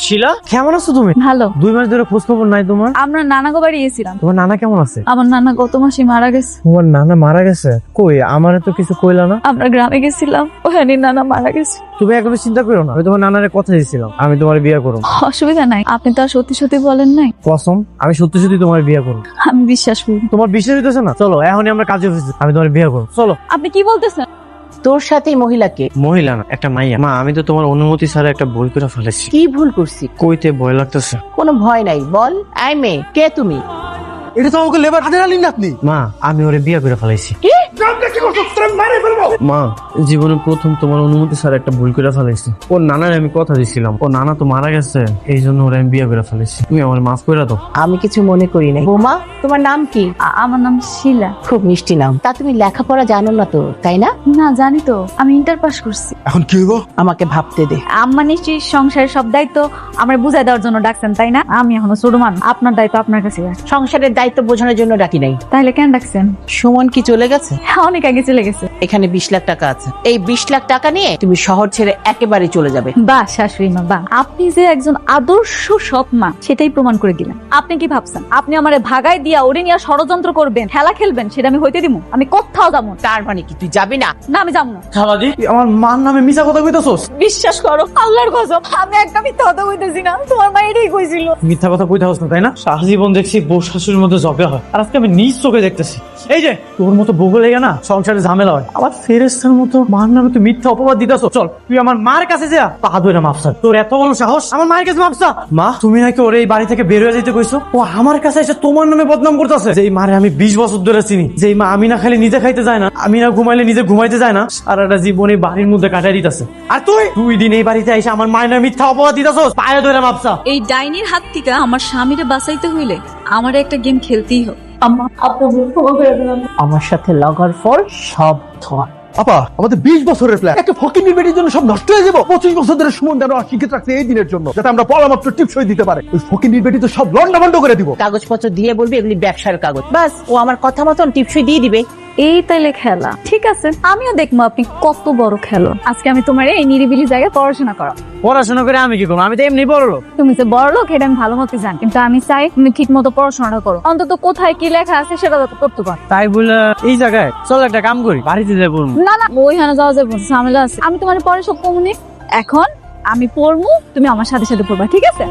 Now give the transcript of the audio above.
শিলা, কেমন আছো তুমি? ভালো। 2 মাস ধরে খোঁজ খবর নাই তোমার। আমরা নানা গো বাড়ি গেছিলাম। তোমার নানা কেমন আছে? আমার নানা গত মাসে মারা গেছে। তোমার নানা মারা গেছে? কই, আমারে তো কিছু কইলা না। আমরা গ্রামে গেছিলাম, ওখানে নানা মারা গেছে। তুমি একদম চিন্তা করো না, আমি তোমার নানারে কথা দিয়েছিলাম আমি তোমার বিয়ে করব। অসুবিধা নাই, আপনি তো আর সত্যি সত্যি বলেন নাই। কসম, আমি সত্যি সত্যি তোমার বিয়ে করব। আমি বিশ্বাস করি। তোমার বিশ্বাস হইতেছে না? চলো এখনই আমরা কাজে অফিসে, আমি তোমার বিয়ে করব। চলো। আপনি কি বলতেছেন? তোর সাথে মহিলাকে মহিলা না, একটা মাইয়া। মা, আমি তো তোমার অনুমতি ছাড়া একটা ভুল করে ফেলেছি। কি ভুল করছি? কইতে ভয় লাগতেছে। কোনো ভয় নাই, বল। আই মেয়ে, কে তুমি? এটা তো আমাকে লেবার হাজার আলী না আপনি। মা, আমি ওরে বিয়ে করে ফেলাইছি। মা, জীবনে প্রথম তোমার অনুমতি ছাড়া একটা ভুল করে ফেলাইছি। ওর নানার আমি কথা দিছিলাম, ও নানা তো মারা গেছে, এই জন্য ওরে আমি বিয়ে করে ফেলাইছি। তুমি আমার মাফ করে দাও। আমি কিছু মনে করি নাই। বোমা, তোমার নাম কি? আমার নাম শিলা। খুব মিষ্টি নাম। তা তুমি লেখাপড়া জানো না তো, তাই না? না, জানি তো, আমি ইন্টার পাস করছি। এখন কি হইব? আমাকে ভাবতে দে। আম্মা নিশ্চয়ই সংসারের সব দায়িত্ব আমার বুঝাই দেওয়ার জন্য ডাকছেন, তাই না? আমি এখনো ছোট মানুষ, আপনার দায়িত্ব আপনার কাছে আছে। সংসারের দায়িত্ব বোঝানোর জন্য ডাকি নাই। তাহলে কেন ডাকছেন? সুমন কি চলে গেছে? অনেক আগে চলে গেছে। এখানে 20 লাখ টাকা আছে। এই 20 লাখ টাকা নিয়ে তুমি শহর ছেড়ে একেবারে চলে যাবে। বাহ শাশুড়ি মা, বাহ, আপনি যে একজন আদর্শ সৎ মা সেটাই প্রমাণ করে দিলেন। আপনি কি ভাবছেন আপনি আমারে ভাগাই দিয়া ওরে নিয়ে ষড়যন্ত্র করবেন, খেলা খেলবেন, সেটা আমি হইতে দিমু? আমি কোথাও যাবো না। তার মানে কি তুই যাবি না? না, আমি যাবো না। খালাদি, আমার মার নামে মিছা কথা কইতাছস? বিশ্বাস করো, আল্লাহর কসম, আমি একটা মিথ্যা কথা কইতেছি না। তোমার মা এটাই কইছিল। মিথ্যা কথা কইতাছস না, তাই না? সারা জীবন দেখছি বউ শাশুড়ির মধ্যে ঝগড়া হয়, আর আজকে আমি নিজ চোখে দেখতেছি এই যে তোর মতো বগলে লেগে না সংসারে ঝামেলা হয়। আবার ফেরেশতার মতো মার নামে তুই মিথ্যা অপবাদ দিতাছ। চল তুই আমার মার কাছে যা, পা ধরে মাপসা। তোর এত বড় সাহস আমার মায়ের কাছে মাপসা? মা, তুমি নাকি ওরে এই বাড়ি থেকে বের হয়ে যেতে কইছো, ও আমার কাছে এসে তোমার নামে বদনাম করতেছে। যেই মারে আমি 20 বছর ধরে চিনি, যেই মা আমি না খালি নিজে খাইতে যায় না, আমি না ঘুমাইলে নিজে ঘুমাইতে যায় না, সারাটা জীবন এই বাড়ির মধ্যে কাটাই দিতেছে। আর তুই 2 দিন এই বাড়িতে এসে আমার মায়ের নামে মিথ্যা অপবাদ দিতাছ, পায়ে ধরে মাপসা। এই ডাইনির হাত থেকে আমার স্বামীরে বাঁচাইতে হইলে আমার একটা গেম খেলতেই হবে। আমার সাথে লাগার পর সব ধর। আপা, আমাদের 20 বছরের প্ল্যান একটা ফকির বেটির জন্য সব নষ্ট হয়ে যাবো। 25 বছর ধরে সুমন যেন অশিক্ষিত রাখছে এই দিনের জন্য, যাতে আমরা পরামাত্র টিপসই দিতে পারে। ওই ফকির বেটি তো সব লন্ডা করে দিব। কাগজপত্র দিয়ে বলবি এগুলি ব্যবসার কাগজ, বাস ও আমার কথা মতন টিপসই দিয়ে দিবে। এই তাইলে খেলা, ঠিক আছে, আমিও দেখবো আপনি কত বড় খেলো। আজকে আমি তোমার এই নিরিবিলি জায়গায় পড়াশোনা করো। পড়াশোনা করে আমি কি করবো? আমি তো এমনি বড় লোক। তুমি যে বড় লোক এটা আমি ভালো মতো জানি, কিন্তু আমি চাই তুমি ঠিক মতো পড়াশোনাটা করো। অন্তত কোথায় কি লেখা আছে সেটা তো করতে পারো। তাই বলে এই জায়গায় চল একটা কাম করি, বাড়িতে যাই পড়বো। না না, ওইখানে যাওয়া যাবে না, ঝামেলা আছে। আমি তোমার পরে সব কমুনি। এখন আমি পড়বো, তুমি আমার সাথে সাথে পড়বা, ঠিক আছে?